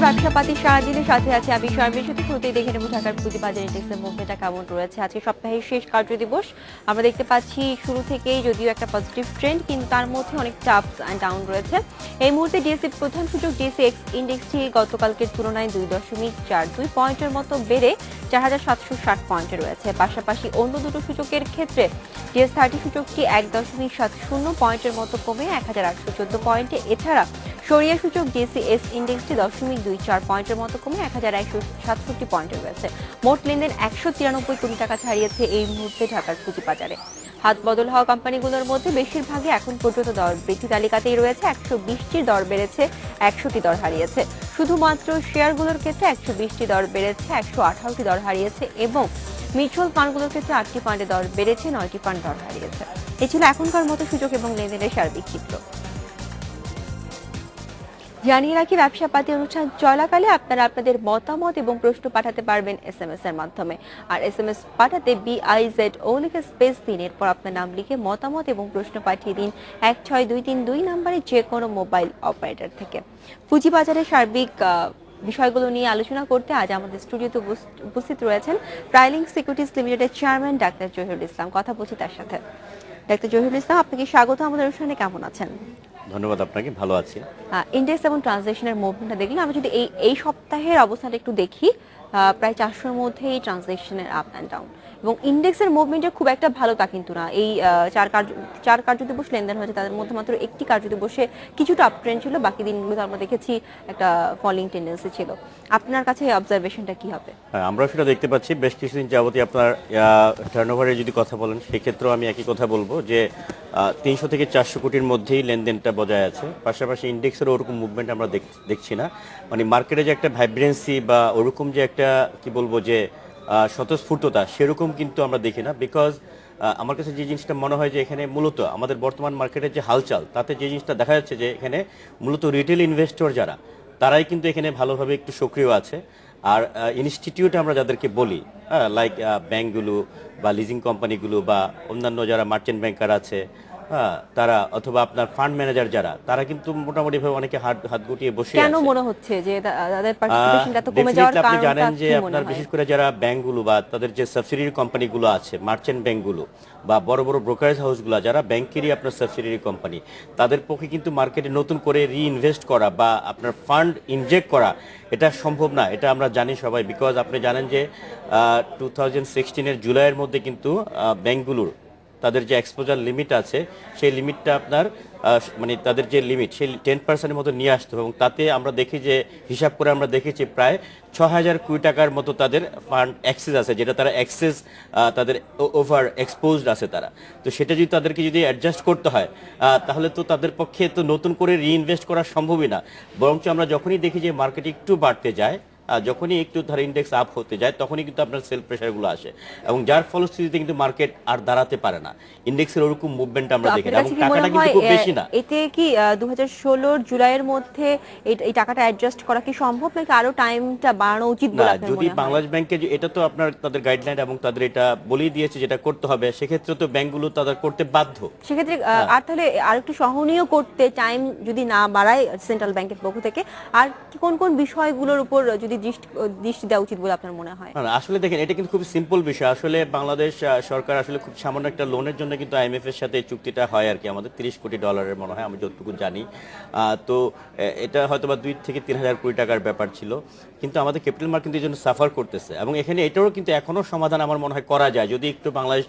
ব্যবসা পাতি সারাদিনের সাথে আছে আমি শারমিন সাথে শুরুতেই দেখে নেব ঢাকার পুঁজিবাজার ইন্ডেক্সের মুভমেন্টটা কেমন রয়েছে। আজকে সপ্তাহের শেষ কার্যদিবস আমরা দেখতে পাচ্ছি শুরু থেকেই যদিও একটা পজিটিভ ট্রেন্ড, কিন্তু তার মধ্যে অনেক আপস অ্যান্ড ডাউন রয়েছে। এই মুহূর্তে ডিএসসি প্রধান সূচক ডিএসসি এক্স ইন্ডেক্সটি গতকালকের তুলনায় 2.42 পয়েন্টের মতো বেড়ে 4760 পয়েন্টে রয়েছে। পাশাপাশি অন্য দুটো সূচকের ক্ষেত্রে ডিএস30 সূচকটি 1.70 পয়েন্টের মতো কমে 1814 পয়েন্টে। এছাড়া সরিয়া সূচক ডিএসসি এস ইন্ডেক্সটি 0.24 পয়েন্টের মতো কমে 1167 পয়েন্টে রয়েছে। মোট লেনদেন 193 কোটি টাকা ছাড়িয়েছে এই মুহূর্তে ঢাকার পুঁজিবাজারে। হাত বদল হওয়া কোম্পানিগুলোর মধ্যে বেশিরভাগই এখন পর্যন্ত দর বৃদ্ধি তালিকাতেই রয়েছে। 120টি দর বেড়েছে, 100টি দর হারিয়েছে। শুধুমাত্র শেয়ারগুলোর ক্ষেত্রে 120টি দর বেড়েছে, 118টি দর হারিয়েছে এবং মিউচুয়াল ফান্ডগুলোর ক্ষেত্রে 8টি ফান্ডে দর বেড়েছে, 9টি ফান্ড দর হারিয়েছে। এ ছিল এখনকার মতো সূচক এবং লেনদেনের সার্বিক চিত্র। জানিয়ে রাখি, ব্যবসা পাতি অনুষ্ঠান চলাকালে আপনারা আপনাদের মতামত এবং প্রশ্ন পাঠাতে পারবেন এসএমএস এর মাধ্যমে। আর এসএমএস পাঠাতে BIZO লিখে স্পেস দিন, এরপর আপনার নাম লিখে মতামত এবং প্রশ্ন পাঠিয়ে দিন 16232 নম্বরে যে কোনো মোবাইল অপারেটর থেকে। পুঁজিবাজারের সার্বিক বিষয়গুলো নিয়ে আলোচনা করতে আজ আমাদের স্টুডিওতে উপস্থিত রয়েছেন প্রাইলিংক সিকিউরিটিজ লিমিটেডের চেয়ারম্যান ডাক্তার জহিরুল ইসলাম। কথা বলছি তার সাথে। ডাক্তার জহিরুল ইসলাম, আপনাকে স্বাগত আমাদের অনুষ্ঠানে। কেমন আছেন? ধন্যবাদ আপনাকে, ভালো আছি। ইন্ডেক্স এবং ট্রানজাকশনের মুভমেন্টটা দেখলাম। আমি যদি এই সপ্তাহের অবস্থাটা একটু দেখি, প্রায় 400-র মধ্যে এই ট্রানজাকশনের আপ অ্যান্ড ডাউন, এবং ইন্ডেক্সের মুভমেন্টটা খুব একটা ভালো তা কিন্তু না। এই চার কার্যদিবস লেনদেন হয়েছে, তাদের মধ্যে মাত্র একটি কার্যদিবসে কিছুটা আপ ট্রেন্ড ছিল, বাকি দিনগুলোতে আমরা দেখেছি একটা ফলিং টেন্ডেন্সি ছিল। আপনার কাছে এই অবজারভেশনটা কি হবে? আমরা সেটা দেখতে পাচ্ছি বেশ কিছুদিন যাবতীয়। আপনার টার্নওভারের যদি কথা বলেন, সেক্ষেত্রেও আমি একই কথা বলবো যে 300 থেকে 400 কোটির মধ্যেই লেনদেনটা বজায় আছে। পাশাপাশি ইন্ডেক্সেরও ওরকম মুভমেন্ট আমরা দেখছি না। মানে মার্কেটে যে একটা ভাইব্রেন্সি বা ওরকম যে একটা কি বলবো যে স্বতঃস্ফূর্ততা, সেরকম কিন্তু আমরা দেখি না। বিকজ আমার কাছে যে জিনিসটা মনে হয় যে এখানে মূলত আমাদের বর্তমান মার্কেটের যে হালচাল, তাতে যে জিনিসটা দেখা যাচ্ছে যে এখানে মূলত রিটেল ইনভেস্টর যারা, তারাই কিন্তু এখানে ভালোভাবে একটু সক্রিয় আছে। আর ইনস্টিটিউট আমরা যাদেরকে বলি, লাইক ব্যাংকগুলো বা লিজিং কোম্পানিগুলো বা অন্যান্য যারা মার্চেন্ট ব্যাংকার আছে, তারা অথবা আপনার ফান্ড ম্যানেজার যারা, তারা কিন্তু মোটামুটি ভাবে অনেকে হাত গুটিয়ে বসে আছে। কেন মনে হচ্ছে যে তাদের পার্টিসিপেশনটা তো কমে যাওয়ার কারণটা? আপনি জানেন যে আপনার বিশেষ করে যারা ব্যাংকগুলো বা তাদের যে সাবসিডিয়ারি কোম্পানিগুলো আছে, মার্চেন্ট ব্যাংকগুলো বা বড় বড় ব্রোকারেজ হাউসগুলো, যারা ব্যাংকেরই আপনার সাবসিডিয়ারি কোম্পানি, তাদের পক্ষে কিন্তু মার্কেটে নতুন করে রিইনভেস্ট করা বা আপনার ফান্ড ইনজেক্ট করা এটা সম্ভব না। এটা আমরা জানি সবাই। বিকজ আপনি জানেন যে 2016-এর জুলাইয়ের মধ্যে কিন্তু ব্যাংকগুলোর তাদের যে এক্সপোজার লিমিট আছে, সেই লিমিটটা আপনার মানে তাদের যে লিমিট, সেই 10%-এর মতো নিয়ে আসতে হবে। এবং তাতে আমরা দেখি যে হিসাব করে আমরা দেখেছি প্রায় 6000 কোটি টাকার মতো তাদের ফান্ড অ্যাক্সেস আছে, যেটা তারা অ্যাক্সেস তাদের ওভার এক্সপোজড আছে তারা। তো সেটা যদি তাদেরকে যদি অ্যাডজাস্ট করতে হয়, তাহলে তো তাদের পক্ষে তো নতুন করে রিইনভেস্ট করা সম্ভবই না। বরঞ্চ আমরা যখনই দেখি যে মার্কেট একটু বাড়তে যায়, যখনই একটু ধর ইন্ডেক্স আপ হতে যায়, তখনই কিন্তু আপনার সেল প্রেশারগুলো আসে, এবং যার ফলশ্রুতিতে কিন্তু মার্কেট আর দাঁড়াতে পারে না। ইন্ডেক্সের ওরকম মুভমেন্ট আমরা দেখি না, এবং টাকাটা কিন্তু খুব বেশি না। এতে কি 2016 জুলাইয়ের মধ্যে এই টাকাটা অ্যাডজাস্ট করা কি সম্ভব, নাকি আরো টাইমটা বাড়ানো উচিত বলে আপনার মনে হয়? যদি বাংলাদেশ ব্যাংকে, এটা তো আপনার তাদের গাইডলাইন এবং তাদের এটা বলেই দিয়েছে যেটা করতে হবে, সেক্ষেত্রে তো ব্যাংকগুলো তাদের করতে বাধ্য। সেক্ষেত্রে আর তাহলে আরেকটু সহনীয় করতে টাইম যদি না বাড়ায় সেন্ট্রাল ব্যাংকের পক্ষ থেকে, আর কোন কোন বিষয়গুলোর উপর যদি দৃষ্টি দেওয়া উচিত বলে আপনার মনে হয়? আসলে দেখেন, এটা কিন্তু খুব সিম্পল বিষয়। আসলে বাংলাদেশ সরকার আসলে খুব সামান্য একটা লোনের জন্য কিন্তু IMF এর সাথে চুক্তিটা হয় আর কি, আমাদের $30 কোটি মনে হয়, আমি যতটুকু জানি। তো এটা হয়তো বা 2 থেকে 3000 কোটি টাকার ব্যাপার ছিল, কিন্তু আমাদের ক্যাপিটাল মার্কেট এই জন্য সাফার করতেছে। এবং এখানে এটারও কিন্তু এখনো সমাধান আমার মনে হয় করা যায়, যদি একটু বাংলাদেশ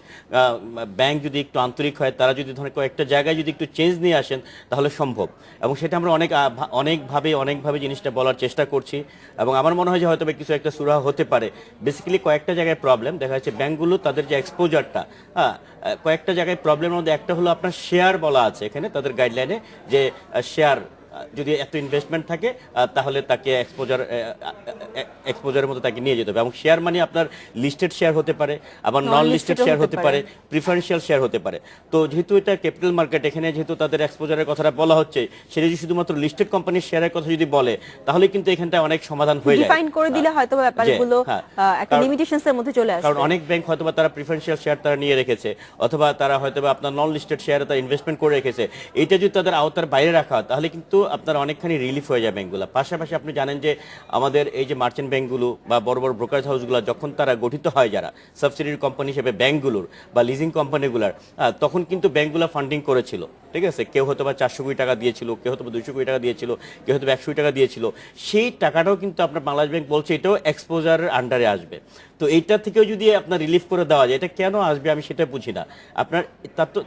ব্যাংক যদি একটু আন্তরিক হয়, তারা যদি ধরেন কয়েকটা জায়গায় যদি একটু চেঞ্জ নিয়ে আসেন, তাহলে সম্ভব। এবং সেটা আমরা অনেকভাবে জিনিসটা বলার চেষ্টা করছি, এবং আমার মনে হয় যে হয়তো কিছু একটা সুরাহা হতে পারে। বেসিক্যালি কয়েকটা জায়গায় প্রবলেম দেখা যাচ্ছে, ব্যাংকগুলো তাদের যে এক্সপোজারটা, কয়েকটা জায়গায় প্রবলেমের মধ্যে একটা হলো আপনার শেয়ার বলা আছে এখানে তাদের গাইডলাইনে, যে শেয়ার যদি এত ইনভেস্টমেন্ট থাকে, তাহলে তাকে এক্সপোজারের মতো তাকে নিয়ে যেতে হবে। এবং শেয়ার মানে আপনার লিস্টেড শেয়ার হতে পারে, আবার নন লিস্টেড শেয়ার হতে পারে, প্রিফারেন্সিয়াল শেয়ার হতে পারে। তো যেহেতু এটা ক্যাপিটাল মার্কেট, এখানে যেহেতু তাদের এক্সপোজারের কথাটা বলা হচ্ছে, সেটা যদি শুধুমাত্র লিস্টেড কোম্পানির শেয়ারের কথা যদি বলে, তাহলে কিন্তু এখানটা অনেক সমাধান হয়ে যায়। ডিফাইন করে দিলে হয়তো ব্যাপারগুলো একটা লিমিটেশনসের মধ্যে চলে আসবে। কারণ অনেক ব্যাংক হয়তো বা তারা প্রিফারেন্সিয়াল শেয়ার তারা নিয়ে রেখেছে, অথবা তারা হয়তো বা আপনার নন লিস্টেড শেয়ারে তারা ইনভেস্টমেন্ট করে রেখেছে। এটা যদি তাদের আওতার বাইরে রাখা হয়, তাহলে কিন্তু আপনার অনেকখানি রিলিফ হয়ে যায় ব্যাংকগুলো। পাশাপাশি আপনি জানেন যে আমাদের এই যে মার্চেন্ট ব্যাংকগুলো বা বড় বড় ব্রোকারেজ হাউসগুলো যখন তারা গঠিত হয়, যারা সাবসিডিয়ারি কোম্পানি হিসেবে ব্যাংকগুলোর বা লিজিং কোম্পানিগুলোর, তখন কিন্তু ব্যাংকগুলো ফান্ডিং করেছিল। ঠিক আছে, কেউ হয়তো বা 400 কোটি টাকা দিয়েছিল, কেউ হয়তো বা 200 কোটি টাকা দিয়েছিল, কেউ হয়তো 100 কোটি টাকা দিয়েছিল। সেই টাকাটাও কিন্তু আপনার বাংলাদেশ ব্যাংক বলছে এটাও এক্সপোজারের আন্ডারে আসবে। তো এইটা থেকেও যদি আপনার রিলিফ করে দেওয়া যায়, এটা কেন আসবে আমি সেটা বুঝি না। আপনার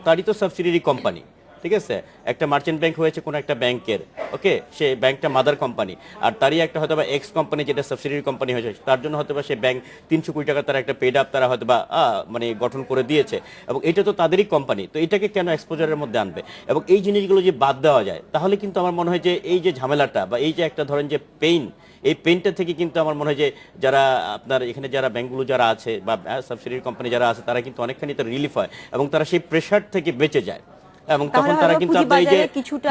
তারই তো সাবসিডিয়ারি কোম্পানি, ঠিক আছে, একটা মার্চেন্ট ব্যাংক হয়েছে কোনো একটা ব্যাংকের, ওকে, সে ব্যাংকটা মাদার কোম্পানি, আর তারই একটা হয়তো বা এক্স কোম্পানি যেটা সাবসিডিয়ারি কোম্পানি হয়েছে, তার জন্য হয়তো বা সে ব্যাংক 300 কোটি টাকা তারা একটা পেড আপ তারা হয়তো বা মানে গঠন করে দিয়েছে, এবং এটা তো তাদেরই কোম্পানি। তো এটাকে কেন এক্সপোজারের মধ্যে আনবে? এবং এই জিনিসগুলো যে বাদ দেওয়া যায়, তাহলে কিন্তু আমার মনে হয় যে এই যে ঝামেলাটা বা এই যে একটা ধরেন যে পেইন, এই পেনটা থেকে কিন্তু আমার মনে হয় যে যারা আপনার এখানে যারা ব্যাংকগুলো যারা আছে বা সাবসিডিয়ারি কোম্পানি যারা আছে, তারা কিন্তু অনেকখানি তার রিলিফ হয় এবং তারা সেই প্রেশার থেকে বেঁচে যায়। এবং তখন তারা কিন্তু আপনার এই যে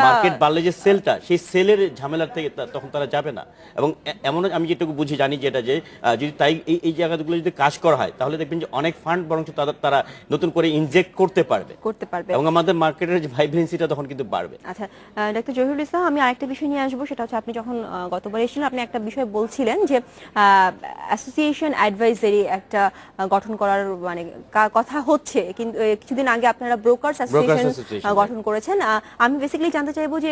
মার্কেট বাড়লে যে সেলটা, সেই সেলের ঝামেলা থেকে তখন তারা যাবে না। এবং এমন আমি যেটুকু বুঝি জানি যেটা যে যদি তাই এই জায়গাগুলো যদি কাজ করা হয়, তাহলে দেখবেন যে অনেক ফান্ড বরং তারা নতুন করে ইনজেক্ট করতে পারবে এবং আমাদের মার্কেটের যে ভাইব্রেন্সিটা তখন কিন্তু বাড়বে। আচ্ছা, ডক্টর জহিরুল ইসলাম, আমি আরেকটা বিষয় নিয়ে আসবো, সেটা হচ্ছে আপনি যখন গতবার এসেছিলেন আপনি একটা বিষয় বলছিলেন যে অ্যাসোসিয়েশন অ্যাডভাইজারি একটা গঠন করার মানে কথা হচ্ছে, কিন্তু কিছুদিন আগে আপনারা ব্রোকার্স অ্যাসোসিয়েশন গঠন করেছেন। আমি বেসিক্যালি জানতে চাইবো যে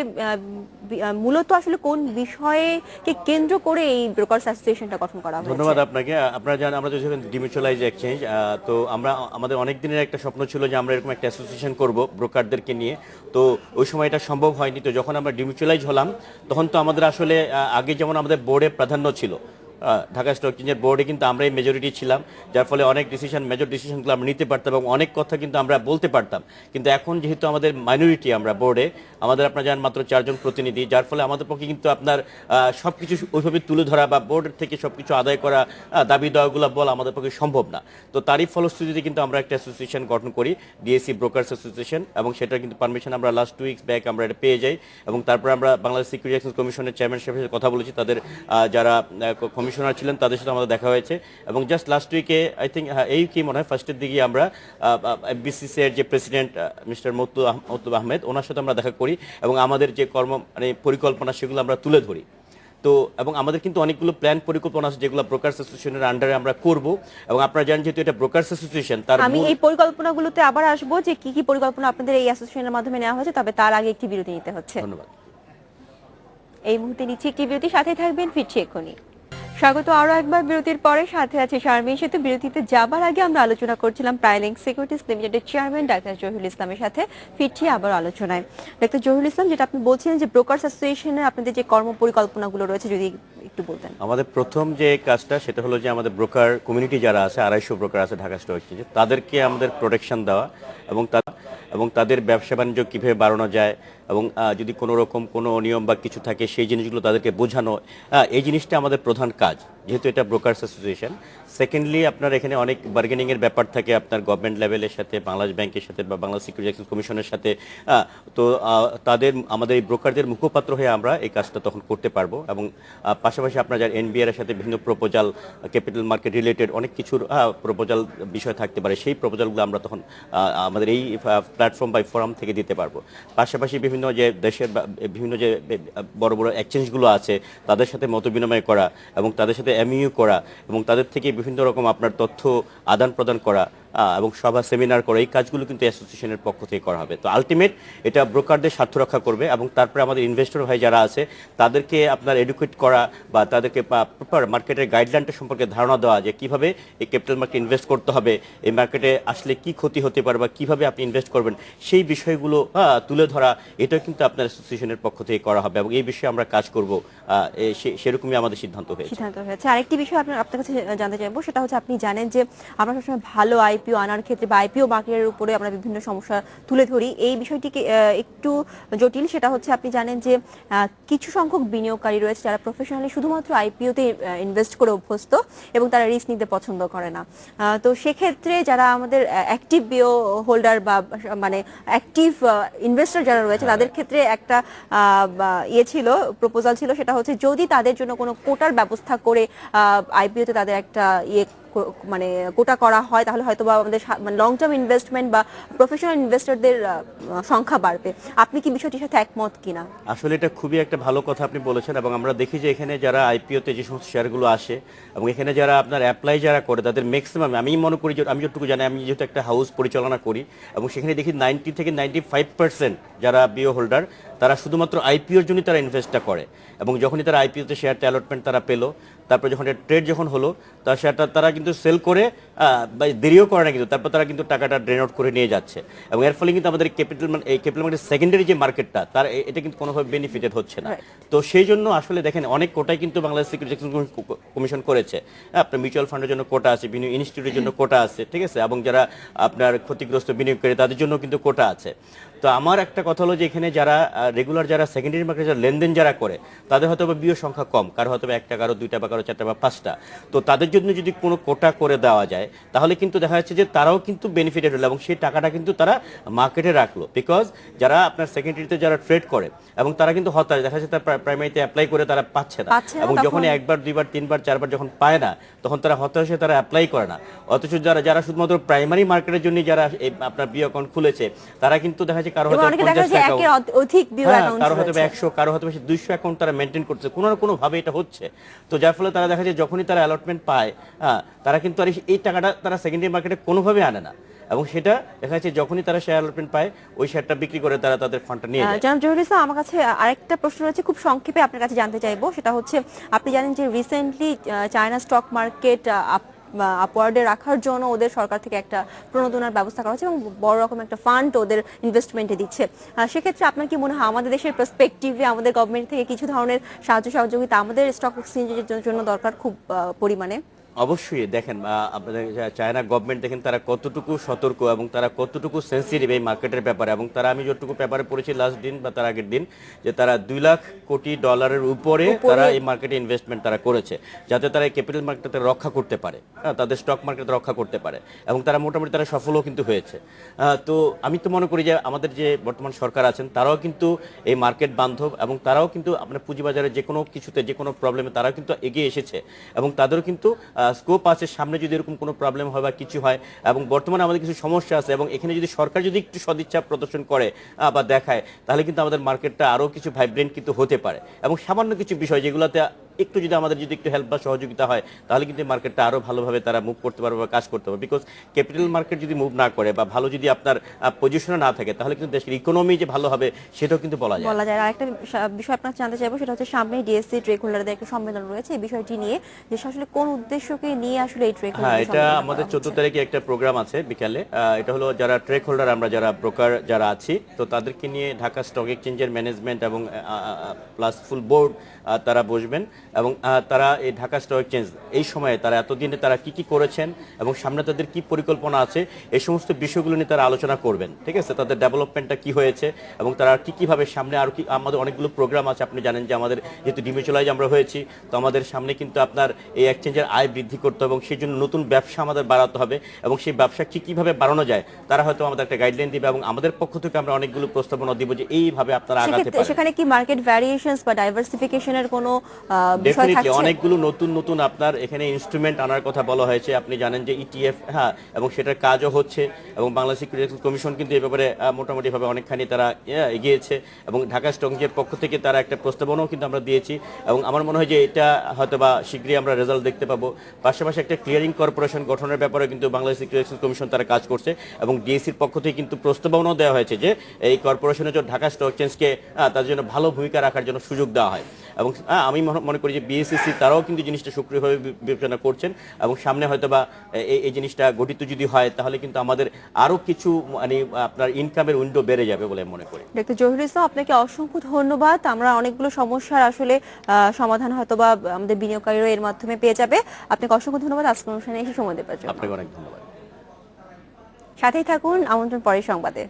মূলত আসলে কোন বিষয়কে কেন্দ্র করে এই ব্রোকার্স অ্যাসোসিয়েশনটা গঠন করা হয়েছে? ধন্যবাদ আপনাকে। আপনারা জানেন আমরা যখন ডিমিউচুয়ালাইজ এক্সচেঞ্জ, তো আমাদের অনেক দিনের একটা স্বপ্ন ছিল যে আমরা এরকম একটা অ্যাসোসিয়েশন করব ব্রোকারদেরকে নিয়ে। তো ওই সময় এটা সম্ভব হয়নি। তো যখন আমরা ডিমিউচুয়ালাইজ হলাম, তখন তো আমাদের আসলে আগে যেমন আমাদের বোর্ডে প্রাধান্য ছিল, ঢাকা স্টক এক্সচেঞ্জের বোর্ডে কিন্তু আমরাই মেজরিটি ছিলাম, যার ফলে অনেক মেজর ডিসিশনগুলো আমরা নিতে পারতাম এবং অনেক কথা কিন্তু আমরা বলতে পারতাম। কিন্তু এখন যেহেতু আমাদের মাইনরিটি আমরা বোর্ডে, আমাদের আপনারা জানেন মাত্র 4 জন প্রতিনিধি, যার ফলে আমাদের পক্ষে কিন্তু আপনার সবকিছু ওইভাবে তুলে ধরা বা বোর্ডের থেকে সবকিছু আদায় করা, দাবি দেওয়াগুলো বলা আমাদের পক্ষে সম্ভব না। তো তারই ফলশ্রুতিতে কিন্তু আমরা একটা অ্যাসোসিয়েশন গঠন করি, ডিএসসি ব্রোকার্স অ্যাসোসিয়েশন, এবং সেটা কিন্তু পারমিশন আমরা লাস্ট 2 উইকস ব্যাক আমরা এটা পেয়ে যাই। এবং তারপর আমরা বাংলাদেশ সিকিউরিটি এক্সচেঞ্জ কমিশনের চেয়ারম্যান সাহেবের সাথে কথা বলেছি, তাদের যারা কমিশনার ছিলেন তাদের সাথে আমাদের দেখা হয়েছে। এবং জাস্ট লাস্ট উইকে আই থিঙ্ক এই কি মনে হয় ফার্স্টের দিকে আমরা বিসিসি এর যে প্রেসিডেন্ট মিস্টার মতুব আহমেদ, ওনার সাথে আমরা দেখা করি এবং আমাদের যে মানে পরিকল্পনা সেগুলো আমরা তুলে ধরি। তো এবং আমাদের কিন্তু অনেকগুলো প্ল্যান পরিকল্পনা আছে যেগুলো ব্রোকার্স অ্যাসোসিয়েশনের আন্ডারে আমরা করব। এবং আপনারা জানেন যেহেতু এটা ব্রোকার্স অ্যাসোসিয়েশন, তার আমি এই পরিকল্পনাগুলোতে আবার আসবো যে কি কি পরিকল্পনা আপনাদের এই অ্যাসোসিয়েশনের মাধ্যমে নেওয়া হয়েছে, তবে তার আগে একটি বিরতি নিতে হচ্ছে। ধন্যবাদ। এই মুহূর্তে নিচ্ছি একটি বিরতি, সাথে থাকবেন, ফিরছি এক্ষুনি। স্বাগত আরো একবার বিরতির পরে, সাথে আছে শারমিন সেতু। বিরতিতে যাবার আগে আমরা আলোচনা করছিলাম প্রাইলিংক সিকিউরিটিজ লিমিটেডের চেয়ারম্যান ডাক্তার জহিরুল ইসলামের সাথে। ফিরছি আবার আলোচনায়। ডাক্তার জহিরুল ইসলাম, যেটা আপনি বলছিলেন যে ব্রোকার্স অ্যাসোসিয়েশনের আপনাদের যে কর্ম পরিকল্পনাগুলো রয়েছে, যদি একটু বলতেন। আমাদের প্রথম যে কাজটা সেটা হলো যে আমাদের ব্রোকার কমিউনিটি যারা আছে, 250 ব্রোকার আছে ঢাকা স্টক এক্সচেঞ্জে, তাদেরকে আমাদের প্রোটেকশন দেওয়া এবং তাদের ব্যবসা বাণিজ্য কীভাবে বাড়ানো যায় এবং যদি কোনো রকম কোনো অনিয়ম বা কিছু থাকে সেই জিনিসগুলো তাদেরকে বোঝানো, এই জিনিসটা আমাদের প্রধান কাজ, যেহেতু এটা ব্রোকার্স অ্যাসোসিয়েশন। সেকেন্ডলি আপনার এখানে অনেক বার্গেনিংয়ের ব্যাপার থাকে আপনার গভর্নমেন্ট লেভেলের সাথে, বাংলাদেশ ব্যাংকের সাথে বা বাংলাদেশ সিকিউরিটি এক্সচেঞ্জ কমিশনের সাথে। তো আমাদের এই ব্রোকারদের মুখপাত্র হয়ে আমরা এই কাজটা তখন করতে পারবো। এবং পাশাপাশি আপনার যার এনবিআর এর সাথে বিভিন্ন প্রপোজাল, ক্যাপিটাল মার্কেট রিলেটেড অনেক কিছুর প্রপোজাল বিষয় থাকতে পারে, সেই প্রপোজালগুলো আমরা তখন আমাদের এই প্ল্যাটফর্ম বা ফোরাম থেকে দিতে পারবো। পাশাপাশি বিভিন্ন যে দেশের বিভিন্ন যে বড় বড় এক্সচেঞ্জগুলো আছে তাদের সাথে মত বিনিময় করা এবং তাদের সাথে এমইউ করা এবং তাদের থেকে বিভিন্ন রকম আপনার তথ্য আদান প্রদান করা এবং সভা সেমিনার করা, এই কাজগুলো কিন্তু অ্যাসোসিয়েশনের পক্ষ থেকে করা হবে। তো আলটিমেট এটা ব্রোকারদের স্বার্থ রক্ষা করবে এবং তারপরে আমাদের ইনভেস্টর ভাই যারা আছে তাদেরকে আপনার এডুকেট করা বা তাদেরকে প্রপার মার্কেটের গাইডলাইনটা সম্পর্কে ধারণা দেওয়া যে কিভাবে এই ক্যাপিটাল মার্কেট ইনভেস্ট করতে হবে, এই মার্কেটে আসলে কি ক্ষতি হতে পারে বা কিভাবে আপনি ইনভেস্ট করবেন, সেই বিষয়গুলো তুলে ধরা, এটা কিন্তু আপনার অ্যাসোসিয়েশনের পক্ষ থেকে করা হবে এবং এই বিষয়ে আমরা কাজ করব। সেরকমই আমাদের সিদ্ধান্ত হয়েছে। আরেকটি বিষয় আপনার কাছে জানতে চাইবো, সেটা হচ্ছে আপনি জানেন যে আমরা সবসময় ভালো আইপিও আনার ক্ষেত্রে বা আইপিও মার্কেটের উপরে আমরা বিভিন্ন সমস্যা তুলে ধরি। এই বিষয়টিকে একটু জটিল, সেটা হচ্ছে আপনি জানেন যে কিছু সংখ্যক বিনিয়োগকারী রয়েছে যারা প্রফেশনালি শুধুমাত্র আইপিওতে ইনভেস্ট করে অভ্যস্ত এবং তারা রিস্ক নিতে পছন্দ করে না। তো সেক্ষেত্রে যারা আমাদের অ্যাক্টিভ বিও হোল্ডার বা মানে অ্যাক্টিভ ইনভেস্টর যারা রয়েছে তাদের ক্ষেত্রে একটা প্রপোজাল ছিল, সেটা হচ্ছে যদি তাদের জন্য কোনো কোটার ব্যবস্থা করে আইপিওতে তাদের একটা মানে কোটা করা হয় তাহলে হয়তো বা আমাদের মানে লং টার্ম ইনভেস্টমেন্ট বা প্রফেশনাল ইনভেস্টরদের সংখ্যা বাড়বে। আপনি কি বিষয়টির সাথে একমত কিনা? আসলে এটা খুবই একটা ভালো কথা আপনি বলেছেন, এবং আমরা দেখি যে এখানে যারা আইপিওতে যে সমস্ত শেয়ারগুলো আসে এবং এখানে যারা আপনার অ্যাপ্লাই যারা করে তাদের ম্যাক্সিমাম, আমি মনে করি যে আমি যতটুকু জানি, আমি যেহেতু একটা হাউস পরিচালনা করি, এবং সেখানে দেখি 90 থেকে 95% যারা বিও হোল্ডার তারা শুধুমাত্র আইপিওর জন্যই তারা ইনভেস্টটা করে। এবং যখনই তারা আইপিওতে শেয়ারটা অ্যালটমেন্ট তারা পেলো, তারপর যখন ট্রেড যখন হলো, তার শেয়ারটা তারা কিন্তু সেল করে বা দেরিও করে না, কিন্তু তারপর তারা কিন্তু টাকাটা ড্রেন আউট করে নিয়ে যাচ্ছে। এবং এর ফলে কিন্তু আমাদের এই ক্যাপিটাল মার্কেট সেকেন্ডারি যে মার্কেটটা তার এটা কিন্তু কোনোভাবে বেনিফিটেড হচ্ছে না। তো সেই জন্য আসলে দেখেন অনেক কোটাই কিন্তু বাংলাদেশ সিকিউরিটি এক্সচেঞ্জ কমিশন করেছে। আপনার মিউচুয়াল ফান্ডের জন্য কোটা আছে, বিভিন্ন ইনস্টিটিউটের জন্য কোটা আছে, ঠিক আছে, এবং যারা আপনার ক্ষতিগ্রস্ত বিনিয়োগকারী তাদের জন্য কিন্তু কোটা আছে। তো আমার একটা কথা হলো যে এখানে যারা রেগুলার যারা সেকেন্ডারি মার্কেটে যারা লেনদেন যারা করে তাদের হয়তো বা বিও সংখ্যা কম, কারো হয়তো একটা, কারো দুইটা, বা কারো চারটা বা পাঁচটা। তো তাদের জন্য যদি কোনো কোটা করে দেওয়া যায় তাহলে কিন্তু দেখা যাচ্ছে যে তারাও কিন্তু বেনিফিটেড হলো, এবং সেই টাকাটা কিন্তু তারা মার্কেটে রাখলো। বিকজ যারা আপনার সেকেন্ডারিতে যারা ট্রেড করে এবং তারা কিন্তু হতাশ, দেখা যাচ্ছে তার প্রাইমারিতে অ্যাপ্লাই করে তারা পাচ্ছে না, এবং যখন একবার, দুইবার, তিনবার, চারবার যখন পায় না তখন তারা হতাশ হয়ে তারা অ্যাপ্লাই করে না। অথচ যারা যারা শুধুমাত্র প্রাইমারি মার্কেটের জন্য যারা আপনার বিও অ্যাকাউন্ট খুলেছে তারা কিন্তু দেখা যাচ্ছে কারো হয়তো 50 কারো হয়তো 100, কারো হয়তো 200 অ্যাকাউন্ট তারা মেনটেন করছে, কোনো না কোনো ভাবে এটা হচ্ছে। তো যার ফলে তারা দেখা যায় যখনই তারা অ্যালটমেন্ট পায়, তারা কিন্তু আর এই টাকাটা তারা সেকেন্ডারি মার্কেটে কোনোভাবে আনে না, এবং সেটা দেখা যাচ্ছে যখনই তারা শেয়ার অ্যালটমেন্ট পায় ওই শেয়ারটা বিক্রি করে তারা তাদের ফান্ডটা নিয়ে যায়। জনাব জহিরুল ইসলাম, আমার কাছে আরেকটা প্রশ্ন রয়েছে, খুব সংক্ষেপে আপনার কাছে জানতে চাইবো। সেটা হচ্ছে, আপনি জানেন যে রিসেন্টলি চায়না স্টক মার্কেট আপওয়ার্ডে রাখার জন্য ওদের সরকার থেকে একটা প্রণোদনার ব্যবস্থা করা হচ্ছে এবং বড় রকম একটা ফান্ড ওদের ইনভেস্টমেন্টে দিচ্ছে। সেক্ষেত্রে আপনার কি মনে হয় আমাদের দেশের পার্সপেক্টিভে আমাদের গভর্নমেন্ট থেকে কিছু ধরনের সাহায্য সহযোগিতা আমাদের স্টক এক্সচেঞ্জের জন্য দরকার খুব পরিমাণে? অবশ্যই দেখেন, আপনাদের চায়না গভর্নমেন্ট দেখেন তারা কতটুকু সতর্ক এবং তারা কতটুকু সেন্সিটিভ এই মার্কেটের ব্যাপারে। এবং তারা, আমি যতটুকু পেপারে পড়েছি লাস্ট দিন বা তার আগের দিন, যে তারা $2 লাখ কোটি উপরে তারা এই মার্কেটে ইনভেস্টমেন্ট তারা করেছে, যাতে তারা এই ক্যাপিটাল মার্কেটে রক্ষা করতে পারে, তাদের স্টক মার্কেটে রক্ষা করতে পারে, এবং তারা মোটামুটি তারা সফলও কিন্তু হয়েছে। তো আমি তো মনে করি যে আমাদের যে বর্তমান সরকার আছেন তারাও কিন্তু এই মার্কেট বান্ধব, এবং তারাও কিন্তু আপনার পুঁজিবাজারে যে কোনো কিছুতে, যে কোনো প্রবলেমে তারাও কিন্তু এগিয়ে এসেছে, এবং তাদেরও কিন্তু স্কোপ আছে সামনে যদি এরকম কোনো প্রবলেম হয় বা কিছু হয়। এবং বর্তমানে আমাদের কিছু সমস্যা আছে, এবং এখানে যদি সরকার যদি একটু সদিচ্ছা প্রদর্শন করে বা দেখায় তাহলে কিন্তু আমাদের মার্কেটটা আরও কিছু ভাইব্রেন্ট কিন্তু হতে পারে। এবং সামান্য কিছু বিষয় যেগুলোতে একটু যদি আমাদের যদি একটু হেল্প বা সহযোগিতা হয় তাহলে কিন্তু মার্কেটটা আরো ভালোভাবে তারা মুভ করতে পারবে বা কাজ করতে পারবে। বিকজ ক্যাপিটাল মার্কেট যদি মুভ না করে বা ভালো যদি আপনার পজিশনে না থাকে তাহলে কিন্তু দেশের ইকোনমি যে ভালো হবে সেটাও কিন্তু বলা যায়। আর একটা বিষয় আপনার জানতে চাইবো, সেটা হচ্ছে সামনে ডিএসসি ট্রেড হোল্ডারদের একটা সম্মেলন রয়েছে, এই বিষয়টি নিয়ে যে আসলে কোন উদ্দেশ্যকে নিয়ে আসলে এই ট্রেড হোল্ডার, এটা আমাদের 14 তারিখে একটা প্রোগ্রাম আছে বিকালে। এটা হলো যারা ট্রেড হোল্ডার, আমরা যারা ব্রোকার যারা আছি, তো তাদেরকে নিয়ে ঢাকা স্টক এক্সচেঞ্জের ম্যানেজমেন্ট এবং প্লাস ফুল বোর্ড তারা বসবেন, এবং তারা এই ঢাকা স্টক এক্সচেঞ্জ এই সময়ে তারা এতদিনে তারা কি কি করেছেন এবং সামনে তাদের কি পরিকল্পনা আছে এই সমস্ত বিষয়গুলো নিয়ে তারা আলোচনা করবেন। ঠিক আছে, তাদের ডেভেলপমেন্টটা কি হয়েছে এবং তারা কি কিভাবে সামনে আর কি, আমাদের অনেকগুলো প্রোগ্রাম আছে। আপনি জানেন যে আমাদের যেহেতু ডিমিউচুয়ালাইজ আমরা হয়েছি, তো আমাদের সামনে কিন্তু আপনার এই এক্সচেঞ্জের আয় বৃদ্ধি করতে হবে এবং সেই জন্য নতুন ব্যবসা আমাদের বাড়াতে হবে, এবং সেই ব্যবসা কি কিভাবে বাড়ানো যায় তারা হয়তো আমাদের একটা গাইডলাইন দিবে, এবং আমাদের পক্ষ থেকে আমরা অনেকগুলো প্রস্তাবনা দিব যে এইভাবে আপনারা আগাতে পারেন। সেখানে কি মার্কেট ভ্যারিয়েশনস বা ডাইভারসিফিকেশনের কোনো বিষয় থাকছে? অনেকগুলো নতুন নতুন আপনার এখানে ইনস্ট্রুমেন্ট আনার কথা বলা হয়েছে। আপনি জানেন যে ইটিএফ, হ্যাঁ, এবং সেটার কাজও হচ্ছে, এবং বাংলাদেশ সিকিউরিটি কমিশন কিন্তু এই ব্যাপারে মোটামুটি ভাবে অনেকখানি তারা এগিয়েছে, এবং ঢাকা স্টক এক্সচেঞ্জের পক্ষ থেকে তারা একটা প্রস্তাবনাও কিন্তু আমরা দিয়েছি, এবং আমার মনে হয় যে এটা হয়তো বা শীঘ্রই আমরা রেজাল্ট দেখতে পাবো। পাশাপাশি একটা ক্লিয়ারিং কর্পোরেশন গঠনের ব্যাপারে কিন্তু বাংলাদেশ সিকিউরিটি এক্সচেঞ্জ কমিশন তারা কাজ করছে, এবং ডিএসসির পক্ষ থেকে কিন্তু প্রস্তাবনাও দেওয়া হয়েছে যে এই কর্পোরেশনের জন্য ঢাকা স্টক এক্সচেঞ্জকে তার জন্য ভালো ভূমিকা রাখার জন্য সুযোগ দেওয়া হয়। এবং আমি মনে করি যে বিএসসিসি তারাও কিন্তু জিনিসটা সক্রিয়ভাবে বিবেচনা করছেন, এবং সামনে হয়তো বা এই জিনিসটা গঠিত যদি হয় তাহলে কিন্তু আমাদের আরো কিছু মানে আপনার ইনকামের উইন্ডো বেড়ে যাবে বলে মনে করি। ডক্টর জহিরুল ইসলাম, আপনাকে অসংখ্য ধন্যবাদ। আমরা অনেকগুলো সমস্যার আসলে সমাধান হয়তো বা আমাদের বিনিয়োগকারীরা এর মাধ্যমে পেয়ে যাবে। আপনাকে অসংখ্য ধন্যবাদ আজকের অনুষ্ঠানে এসে সময় দেওয়ার জন্য। আপনাকে অনেক ধন্যবাদ। সাথেই থাকুন আমন্ত্রণ পরের সংবাদে।